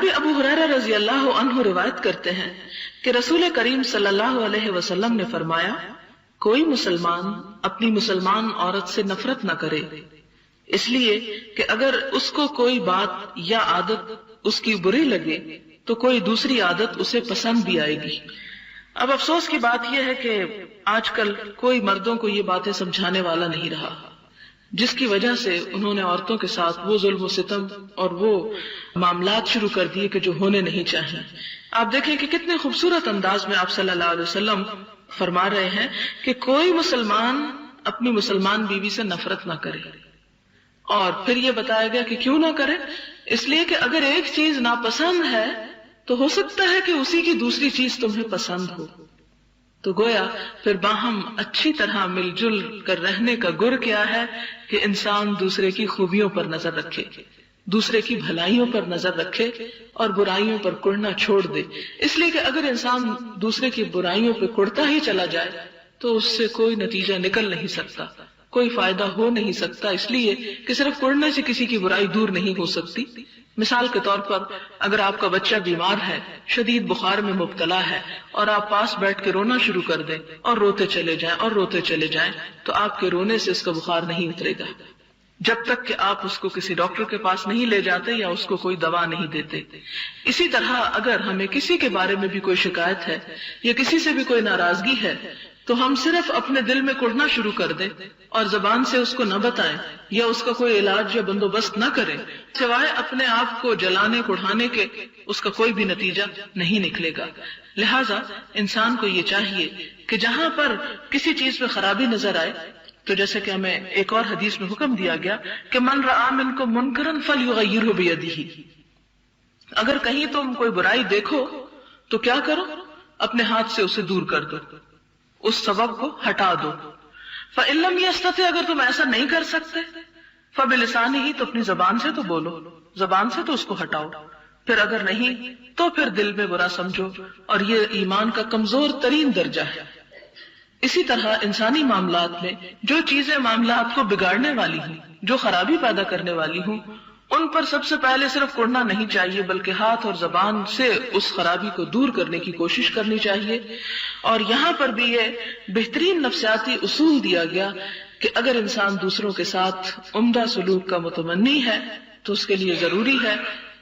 جناب ابو ہریرہ رضی اللہ عنہ روایت کرتے ہیں کہ رسول کریم صلی اللہ علیہ وسلم نے فرمایا، کوئی مسلمان اپنی مسلمان عورت سے نفرت نہ کرے، اس لیے کہ اگر اس کو کوئی بات یا عادت اس کی بری لگے تو کوئی دوسری عادت اسے پسند بھی آئے گی۔ اب افسوس کی بات یہ ہے کہ آج کل کوئی مردوں کو یہ باتیں سمجھانے والا نہیں رہا، جس کی وجہ سے انہوں نے عورتوں کے ساتھ وہ ظلم و ستم اور وہ معاملات شروع کر دیے کہ جو ہونے نہیں چاہیے۔ آپ دیکھیں کہ کتنے خوبصورت انداز میں آپ صلی اللہ علیہ وسلم فرما رہے ہیں کہ کوئی مسلمان اپنی مسلمان بیوی سے نفرت نہ کرے، اور پھر یہ بتایا گیا کہ کیوں نہ کرے، اس لیے کہ اگر ایک چیز ناپسند ہے تو ہو سکتا ہے کہ اسی کی دوسری چیز تمہیں پسند ہو، تو گویا پھر باہم اچھی طرح مل جل کر رہنے کا گر کیا ہے کہ انسان دوسرے کی خوبیوں پر نظر رکھے، دوسرے کی بھلائیوں پر نظر رکھے اور برائیوں پر کڑنا چھوڑ دے۔ اس لیے کہ اگر انسان دوسرے کی برائیوں پہ کڑتا ہی چلا جائے تو اس سے کوئی نتیجہ نکل نہیں سکتا، کوئی فائدہ ہو نہیں سکتا، اس لیے کہ صرف کڑنے سے کسی کی برائی دور نہیں ہو سکتی۔ مثال کے طور پر اگر آپ کا بچہ بیمار ہے، شدید بخار میں مبتلا ہے، اور آپ پاس بیٹھ کے رونا شروع کر دیں اور روتے چلے جائیں اور روتے چلے جائیں، تو آپ کے رونے سے اس کا بخار نہیں اترے گا جب تک کہ آپ اس کو کسی ڈاکٹر کے پاس نہیں لے جاتے یا اس کو کوئی دوا نہیں دیتے۔ اسی طرح اگر ہمیں کسی کے بارے میں بھی کوئی شکایت ہے یا کسی سے بھی کوئی ناراضگی ہے تو ہم صرف اپنے دل میں کڑنا شروع کر دیں اور زبان سے اس کو نہ بتائیں یا اس کا کوئی علاج یا بندوبست نہ کریں، سوائے اپنے آپ کو جلانے کڑھانے کے اس کا کوئی بھی نتیجہ نہیں نکلے گا۔ لہٰذا انسان کو یہ چاہیے کہ جہاں پر کسی چیز میں خرابی نظر آئے، تو جیسے کہ ہمیں ایک اور حدیث میں حکم دیا گیا کہ من رآ منکم منکرا فلیغیرہ بیدہ، اگر کہیں تم کوئی برائی دیکھو تو کیا کرو، اپنے ہاتھ سے اسے دور کر دو، اس سبب کو ہٹا دو۔ فإن لم يستطع، اگر تم ایسا نہیں کر سکتے، فبلسانہ، تو اپنی زبان سے تو بولو، زبان سے تو اس کو ہٹاؤ، پھر اگر نہیں تو پھر دل میں برا سمجھو، اور یہ ایمان کا کمزور ترین درجہ ہے۔ اسی طرح انسانی معاملات میں جو چیزیں معاملات کو بگاڑنے والی ہوں، جو خرابی پیدا کرنے والی ہوں، ان پر سب سے پہلے صرف کڑنا نہیں چاہیے بلکہ ہاتھ اور زبان سے اس خرابی کو دور کرنے کی کوشش کرنی چاہیے۔ اور یہاں پر بھی یہ بہترین نفسیاتی اصول دیا گیا کہ اگر انسان دوسروں کے ساتھ عمدہ سلوک کا متمنی ہے تو اس کے لیے ضروری ہے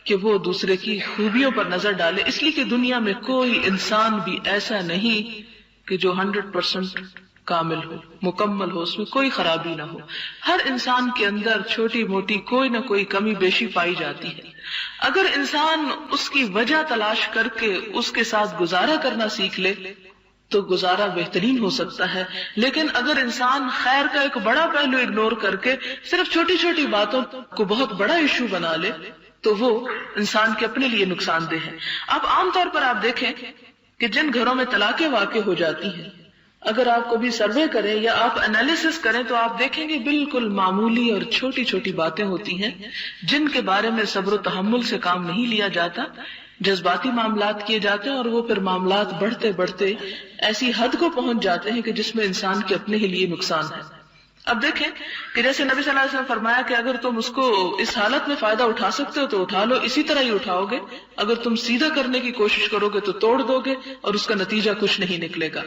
کہ وہ دوسرے کی خوبیوں پر نظر ڈالے، اس لیے کہ دنیا میں کوئی انسان بھی ایسا نہیں کہ جو 100% کامل ہو، مکمل ہو، اس میں کوئی خرابی نہ ہو۔ ہر انسان کے اندر چھوٹی موٹی کوئی نہ کوئی کمی بیشی پائی جاتی ہے۔ اگر انسان اس کی وجہ تلاش کر کے اس کے ساتھ گزارا کرنا سیکھ لے تو گزارا بہترین ہو سکتا ہے، لیکن اگر انسان خیر کا ایک بڑا پہلو اگنور کر کے صرف چھوٹی چھوٹی باتوں کو بہت بڑا ایشو بنا لے تو وہ انسان کے اپنے لیے نقصان دہ ہے۔ اب عام طور پر آپ دیکھیں کہ جن گھروں میں طلاقیں واقع ہو جاتی ہیں، اگر آپ کبھی سروے کریں یا آپ انالیسس کریں تو آپ دیکھیں گے بالکل معمولی اور چھوٹی چھوٹی باتیں ہوتی ہیں جن کے بارے میں صبر و تحمل سے کام نہیں لیا جاتا، جذباتی معاملات کیے جاتے ہیں، اور وہ پھر معاملات بڑھتے بڑھتے ایسی حد کو پہنچ جاتے ہیں کہ جس میں انسان کے اپنے ہی لیے نقصان ہے۔ اب دیکھیں کہ جیسے نبی صلی اللہ علیہ وسلم فرمایا کہ اگر تم اس کو اس حالت میں فائدہ اٹھا سکتے ہو تو اٹھا لو، اسی طرح ہی اٹھاؤ گے، اگر تم سیدھا کرنے کی کوشش کرو گے تو توڑ دو گے اور اس کا نتیجہ کچھ نہیں نکلے گا۔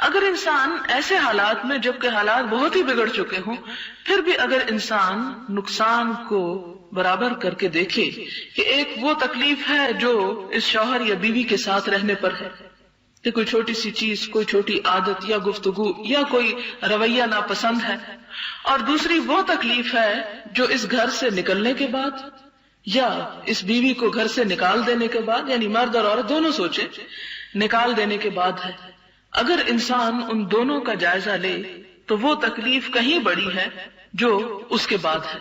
اگر انسان ایسے حالات میں جبکہ حالات بہت ہی بگڑ چکے ہوں پھر بھی اگر انسان نقصان کو برابر کر کے دیکھے کہ ایک وہ تکلیف ہے جو اس شوہر یا بیوی کے ساتھ رہنے پر ہے کہ کوئی چھوٹی سی چیز، کوئی چھوٹی عادت یا گفتگو یا کوئی رویہ ناپسند ہے، اور دوسری وہ تکلیف ہے جو اس گھر سے نکلنے کے بعد یا اس بیوی کو گھر سے نکال دینے کے بعد، یعنی مرد اور عورت دونوں سوچیں، نکال دینے کے بعد ہے۔ اگر انسان ان دونوں کا جائزہ لے تو وہ تکلیف کہیں بڑی ہے جو اس کے بعد ہے۔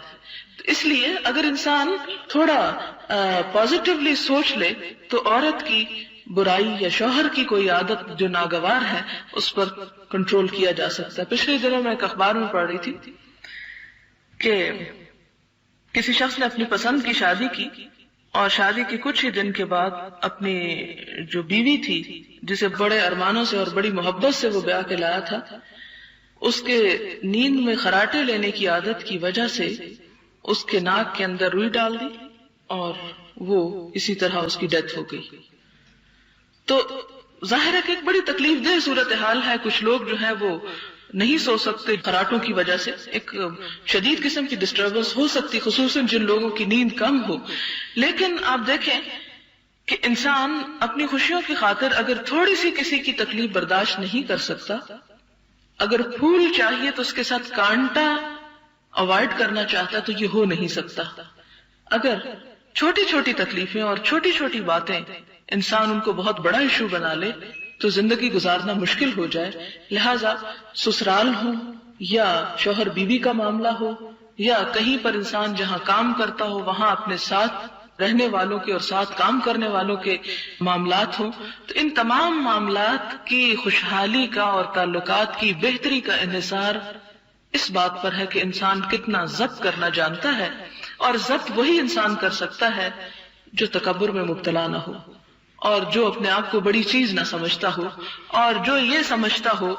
اس لیے اگر انسان تھوڑا پازیٹیولی سوچ لے تو عورت کی برائی یا شوہر کی کوئی عادت جو ناگوار ہے اس پر کنٹرول کیا جا سکتا ہے۔ پچھلے دنوں میں ایک اخبار میں پڑھ رہی تھی کہ کسی شخص نے اپنی پسند کی شادی کی اور شادی کے کچھ ہی دن کے بعد اپنی جو بیوی تھی جسے بڑے ارمانوں سے اور بڑی محبت سے وہ بیاہ کے لایا تھا، اس کے نیند میں خراٹے لینے کی عادت کی وجہ سے اس کے ناک کے اندر روئی ڈال دی اور وہ اسی طرح اس کی ڈیتھ ہو گئی. تو ظاہر ہے کہ ایک بڑی تکلیف دہ صورتحال ہے. کچھ لوگ جو ہے وہ نہیں سو سکتے خراٹوں کی وجہ سے، ایک شدید قسم کی ڈسٹربنس ہو سکتی، خصوصاً جن لوگوں کی نیند کم ہو. لیکن آپ دیکھیں کہ انسان اپنی خوشیوں کی خاطر اگر تھوڑی سی کسی کی تکلیف برداشت نہیں کر سکتا، اگر پھول چاہیے تو اس کے ساتھ کانٹا اوائڈ کرنا چاہتا تو یہ ہو نہیں سکتا. اگر چھوٹی چھوٹی تکلیفیں اور چھوٹی چھوٹی باتیں انسان ان کو بہت بڑا ایشو بنا لے تو زندگی گزارنا مشکل ہو جائے. لہذا سسرال ہو یا شوہر بیوی کا معاملہ ہو یا کہیں پر انسان جہاں کام کرتا ہو وہاں اپنے ساتھ رہنے والوں کے اور ساتھ کام کرنے والوں کے معاملات ہوں، تو ان تمام معاملات کی خوشحالی کا اور تعلقات کی بہتری کا انحصار اس بات پر ہے کہ انسان کتنا ضبط کرنا جانتا ہے. اور ضبط وہی انسان کر سکتا ہے جو تکبر میں مبتلا نہ ہو، اور جو اپنے آپ کو بڑی چیز نہ سمجھتا ہو، اور جو یہ سمجھتا ہو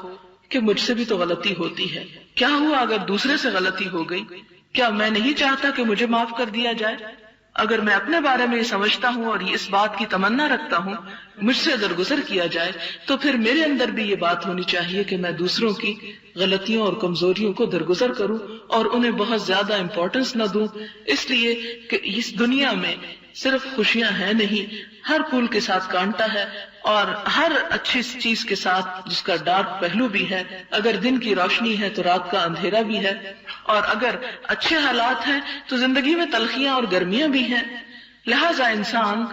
کہ مجھ سے بھی تو غلطی ہوتی ہے. کیا ہوا اگر دوسرے سے غلطی ہو گئی؟ کیا میں نہیں چاہتا کہ مجھے معاف کر دیا جائے؟ اگر میں اپنے بارے میں یہ سمجھتا ہوں اور اس بات کی تمنا رکھتا ہوں مجھ سے درگزر کیا جائے، تو پھر میرے اندر بھی یہ بات ہونی چاہیے کہ میں دوسروں کی غلطیوں اور کمزوریوں کو درگزر کروں اور انہیں بہت زیادہ امپورٹنس نہ دوں، اس لیے کہ اس دنیا میں صرف خوشیاں ہیں نہیں، ہر پھول کے ساتھ کانٹا ہے اور ہر اچھی چیز کے ساتھ جس کا ڈارک پہلو بھی ہے. اگر دن کی روشنی ہے تو رات کا اندھیرا بھی ہے، اور اگر اچھے حالات ہیں تو زندگی میں تلخیاں اور گرمیاں بھی ہیں. لہذا انسان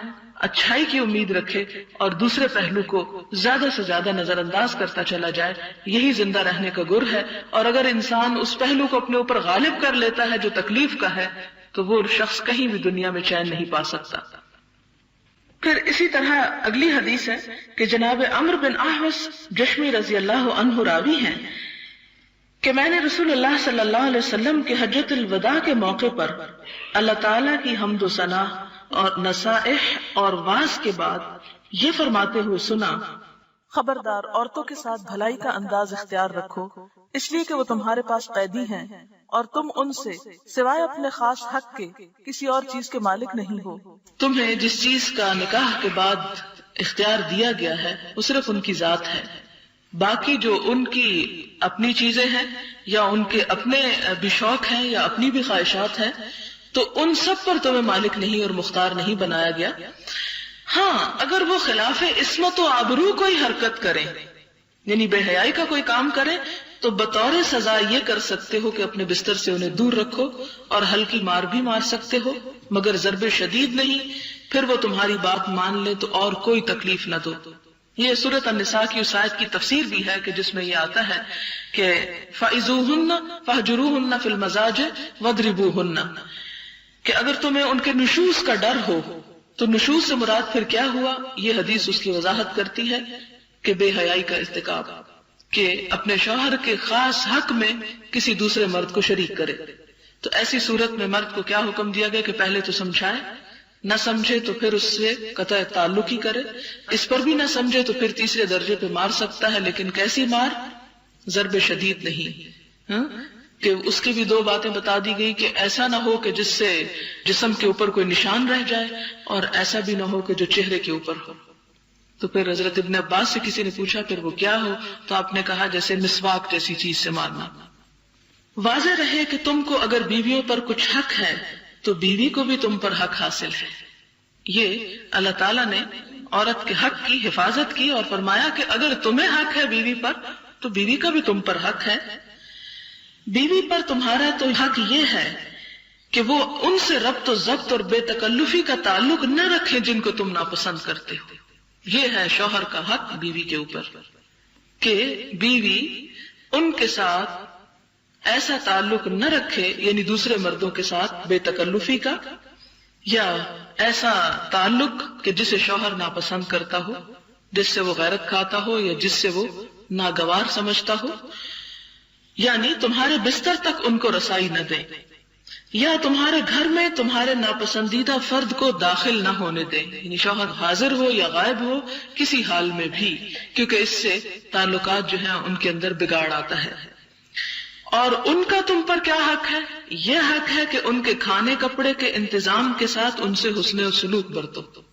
اچھائی کی امید رکھے اور دوسرے پہلو کو زیادہ سے زیادہ نظر انداز کرتا چلا جائے، یہی زندہ رہنے کا گر ہے. اور اگر انسان اس پہلو کو اپنے اوپر غالب کر لیتا ہے جو تکلیف کا ہے تو وہ شخص کہیں بھی دنیا میں چین نہیں پا سکتا. پھر اسی طرح اگلی حدیث ہے کہ جناب عمرو بن احوص جشمی رضی اللہ عنہ راوی ہیں کہ میں نے رسول اللہ صلی اللہ علیہ وسلم کے حجۃ الوداع کے موقع پر اللہ تعالیٰ کی حمد و ثنا اور نصائح اور واعظ کے بعد یہ فرماتے ہوئے سنا، خبردار عورتوں کے ساتھ بھلائی کا انداز اختیار رکھو، اس لیے کہ وہ تمہارے پاس قیدی ہیں اور تم ان سے سوائے اپنے خاص حق کے کسی اور چیز کے مالک نہیں ہو. تمہیں جس چیز کا نکاح کے بعد اختیار دیا گیا ہے وہ صرف ان کی ذات ہے، باقی جو ان کی اپنی چیزیں ہیں یا ان کے اپنے بھی شوق ہیں یا اپنی بھی خواہشات ہیں تو ان سب پر تمہیں مالک نہیں اور مختار نہیں بنایا گیا. ہاں اگر وہ خلاف عصمت و آبرو کوئی حرکت کریں، یعنی بے حیائی کا کوئی کام کریں، تو بطور سزا یہ کر سکتے ہو کہ اپنے بستر سے انہیں دور رکھو اور ہلکی مار بھی مار سکتے ہو مگر ضرب شدید نہیں. پھر وہ تمہاری بات مان لے تو اور کوئی تکلیف نہ دو. یہ سورۃ النساء کی اس آیت کی تفسیر بھی ہے کہ جس میں یہ آتا ہے کہ فَإِذُوهُنَّ فَاهْجُرُوهُنَّ فِي الْمَضَاجِعِ وَاضْرِبُوهُنَّ، کہ اگر تمہیں ان کے نشوز کا ڈر ہو تو نشوز سے مراد پھر کیا ہوا؟ یہ حدیث اس کی وضاحت کرتی ہے کہ بے حیائی کا ارتکاب، کہ اپنے شوہر کے خاص حق میں کسی دوسرے مرد کو شریک کرے. تو ایسی صورت میں مرد کو کیا حکم دیا گیا کہ پہلے تو سمجھائے، نہ سمجھے تو پھر اس سے قطع تعلق ہی کرے، اس پر بھی نہ سمجھے تو پھر تیسرے درجے پہ مار سکتا ہے، لیکن کیسی مار؟ ضرب شدید نہیں. کہ اس کی بھی دو باتیں بتا دی گئی کہ ایسا نہ ہو کہ جس سے جسم کے اوپر کوئی نشان رہ جائے اور ایسا بھی نہ ہو کہ جو چہرے کے اوپر ہو. تو پھر حضرت ابن عباس سے کسی نے پوچھا پھر وہ کیا ہو؟ تو آپ نے کہا جیسے مسواک جیسی چیز سے مارنا. واضح رہے کہ تم کو اگر بیویوں پر کچھ حق ہے تو بیوی کو بھی تم پر حق حاصل ہے. یہ اللہ تعالیٰ نے عورت کے حق کی حفاظت کی اور فرمایا کہ اگر تمہیں حق ہے بیوی پر تو بیوی کا بھی تم پر حق ہے. بیوی پر تمہارا تو حق یہ ہے کہ وہ ان سے ربط و ضبط اور بے تکلفی کا تعلق نہ رکھے جن کو تم ناپسند کرتے ہو. یہ ہے شوہر کا حق بیوی کے اوپر کہ بیوی ان کے ساتھ ایسا تعلق نہ رکھے، یعنی دوسرے مردوں کے ساتھ بے تکلفی کا، یا ایسا تعلق کہ جسے شوہر ناپسند کرتا ہو، جس سے وہ غیرت کھاتا ہو یا جس سے وہ ناگوار سمجھتا ہو، یعنی تمہارے بستر تک ان کو رسائی نہ دیں، یا تمہارے گھر میں تمہارے ناپسندیدہ فرد کو داخل نہ ہونے دیں، یعنی شوہر حاضر ہو یا غائب ہو کسی حال میں بھی، کیونکہ اس سے تعلقات جو ہیں ان کے اندر بگاڑ آتا ہے. اور ان کا تم پر کیا حق ہے؟ یہ حق ہے کہ ان کے کھانے کپڑے کے انتظام کے ساتھ ان سے حسن سلوک برتو۔